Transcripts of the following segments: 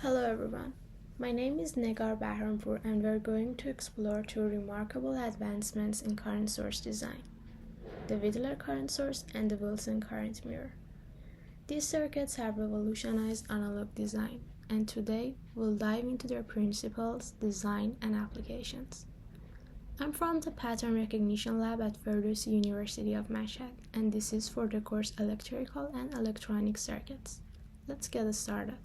Hello everyone, my name is Negar Bahrampur and we're going to explore two remarkable advancements in current source design, the Widlar Current Source and the Wilson Current Mirror. These circuits have revolutionized analog design, and today we'll dive into their principles, design, and applications. I'm from the Pattern Recognition Lab at Ferdowsi University of Mashhad, and this is for the course Electrical and Electronic Circuits. Let's get started.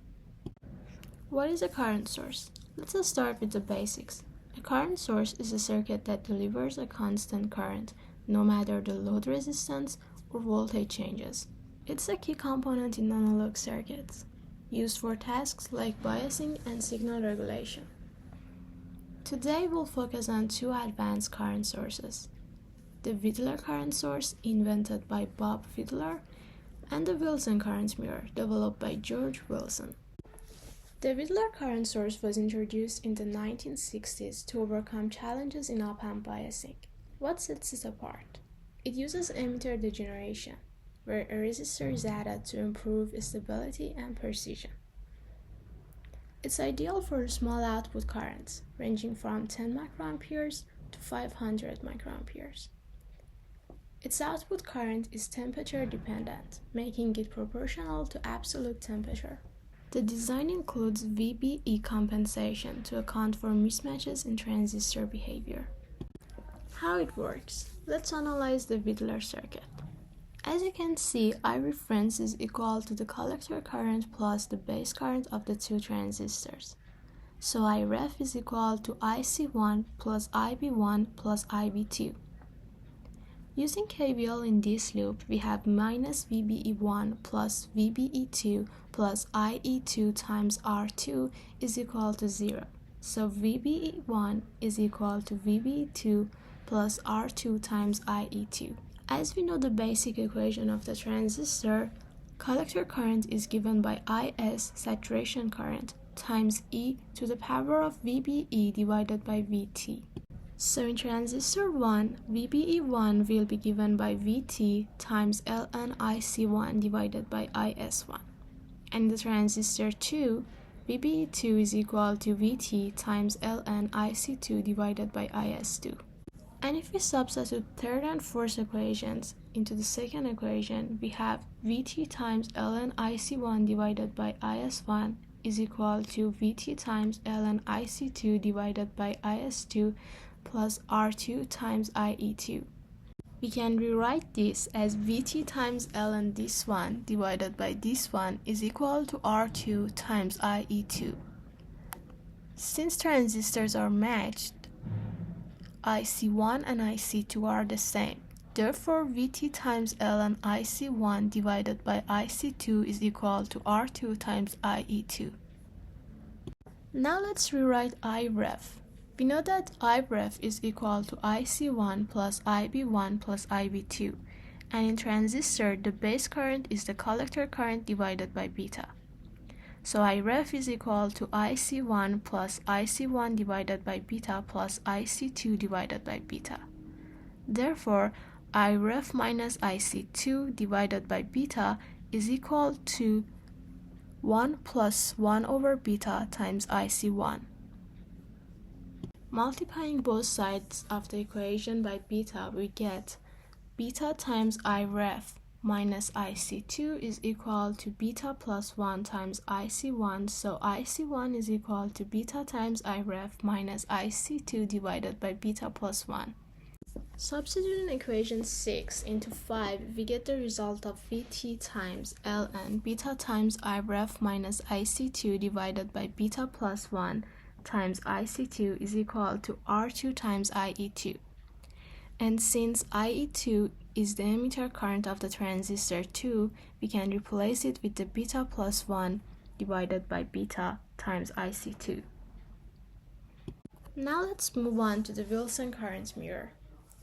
What is a current source? Let's start with the basics. A current source is a circuit that delivers a constant current, no matter the load resistance or voltage changes. It's a key component in analog circuits, used for tasks like biasing and signal regulation. Today we'll focus on two advanced current sources, the Widlar current source invented by Bob Widlar and the Wilson current mirror developed by George Wilson. The Widlar current source was introduced in the 1960s to overcome challenges in op-amp biasing. What sets it apart? It uses emitter degeneration, where a resistor is added to improve stability and precision. It's ideal for small output currents, ranging from 10 microamperes to 500 microamperes. Its output current is temperature dependent, making it proportional to absolute temperature. The design includes VBE compensation to account for mismatches in transistor behavior. How it works? Let's analyze the Widlar circuit. As you can see, I reference is equal to the collector current plus the base current of the two transistors. So Iref is equal to IC1 plus IB1 plus IB2. Using KVL in this loop, we have minus VBE1 plus VBE2 plus IE2 times R2 is equal to 0. So VBE1 is equal to VBE2 plus R2 times IE2. As we know the basic equation of the transistor, collector current is given by IS saturation current times E to the power of VBE divided by VT. So in transistor 1, VBE1 will be given by VT times ln IC1 divided by IS1. And in the transistor 2, VBE2 is equal to VT times ln IC2 divided by IS2. And if we substitute third and fourth equations into the second equation, we have VT times ln IC1 divided by IS1 is equal to VT times ln IC2 divided by IS2 plus R2 times IE2. We can rewrite this as VT times ln this one divided by this one is equal to R2 times IE2. Since transistors are matched, IC1 and IC2 are the same. Therefore, VT times ln IC1 divided by IC2 is equal to R2 times IE2. Now let's rewrite Iref. We know that Iref is equal to IC1 plus IB1 plus IB2, and in transistor, the base current is the collector current divided by beta. So Iref is equal to IC1 plus IC1 divided by beta plus IC2 divided by beta. Therefore, Iref minus IC2 divided by beta is equal to 1 plus 1 over beta times IC1. Multiplying both sides of the equation by beta, we get beta times Iref minus IC2 is equal to beta plus 1 times IC1, so IC1 is equal to beta times Iref minus IC2 divided by beta plus 1. Substituting equation 6 into 5, we get the result of VT times ln beta times Iref minus IC2 divided by beta plus 1 times IC2 is equal to R2 times IE2. And since IE2 is the emitter current of the transistor 2, we can replace it with the beta plus 1 divided by beta times IC2. Now let's move on to the Wilson current mirror.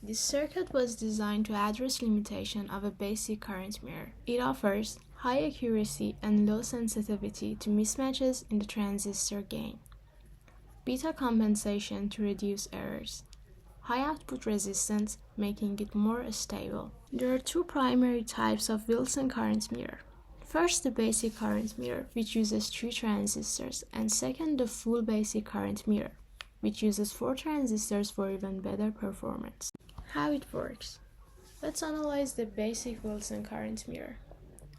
This circuit was designed to address limitation of a basic current mirror. It offers high accuracy and low sensitivity to mismatches in the transistor gain, beta compensation to reduce errors, high output resistance, making it more stable. There are two primary types of Wilson current mirror. First, the basic current mirror, which uses 3 transistors, and second, the full basic current mirror, which uses 4 transistors for even better performance. How it works? Let's analyze the basic Wilson current mirror.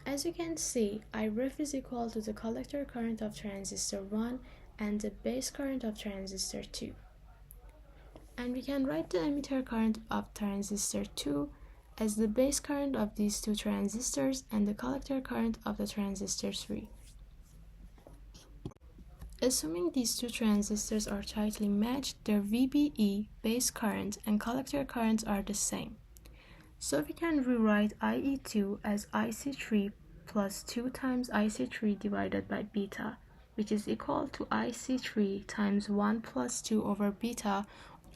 As you can see, Iref is equal to the collector current of transistor 1 and the base current of transistor 2. And we can write the emitter current of transistor 2 as the base current of these 2 transistors and the collector current of the transistor 3. Assuming these 2 transistors are tightly matched, their VBE, base current, and collector currents are the same. So we can rewrite IE2 as IC3 plus 2 times IC3 divided by beta, which is equal to IC3 times 1 plus 2 over beta,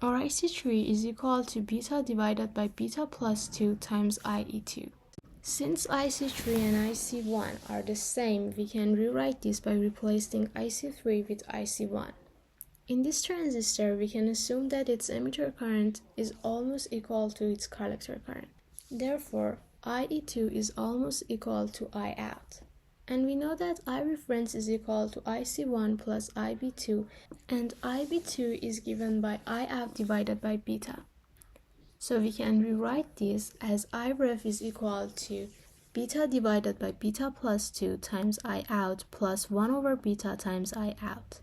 or IC3 is equal to beta divided by beta plus 2 times IE2. Since IC3 and IC1 are the same, we can rewrite this by replacing IC3 with IC1. In this transistor, we can assume that its emitter current is almost equal to its collector current. Therefore, IE2 is almost equal to Iout. And we know that Ireference is equal to IC1 plus IB2, and IB2 is given by Iout divided by beta. So we can rewrite this as Iref is equal to beta divided by beta plus 2 times Iout plus 1 over beta times Iout.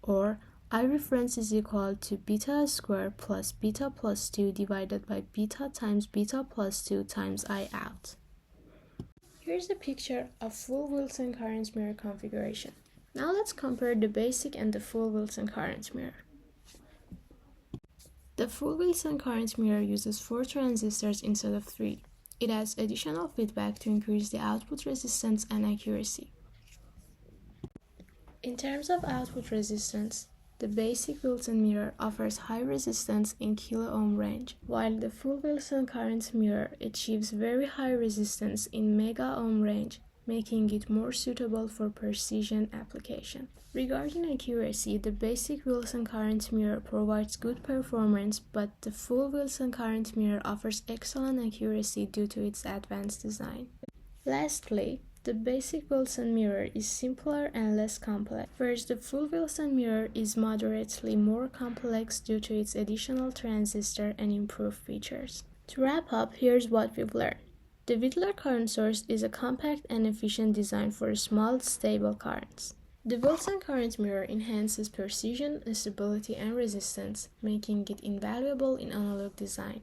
Or Ireference is equal to beta squared plus beta plus 2 divided by beta times beta plus 2 times Iout. Here's a picture of full Wilson current mirror configuration. Now let's compare the basic and the full Wilson current mirror. The full Wilson current mirror uses 4 transistors instead of 3. It adds additional feedback to increase the output resistance and accuracy. In terms of output resistance, the basic Wilson mirror offers high resistance in kilo-ohm range, while the full Wilson current mirror achieves very high resistance in mega-ohm range, making it more suitable for precision application. Regarding accuracy, the basic Wilson current mirror provides good performance, but the full Wilson current mirror offers excellent accuracy due to its advanced design. Lastly, the basic Wilson mirror is simpler and less complex, whereas the full Wilson mirror is moderately more complex due to its additional transistor and improved features. To wrap up, here's what we've learned. The Widlar Current Source is a compact and efficient design for small, stable currents. The Wilson current mirror enhances precision, stability, and resistance, making it invaluable in analog design.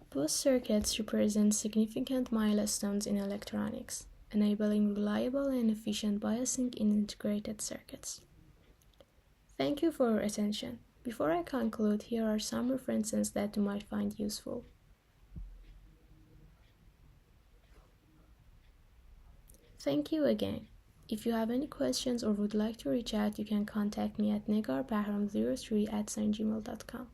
Both circuits represent significant milestones in electronics, enabling reliable and efficient biasing in integrated circuits. Thank you for your attention. Before I conclude, here are some references that you might find useful. Thank you again. If you have any questions or would like to reach out, you can contact me at negarbahram03@gmail.com.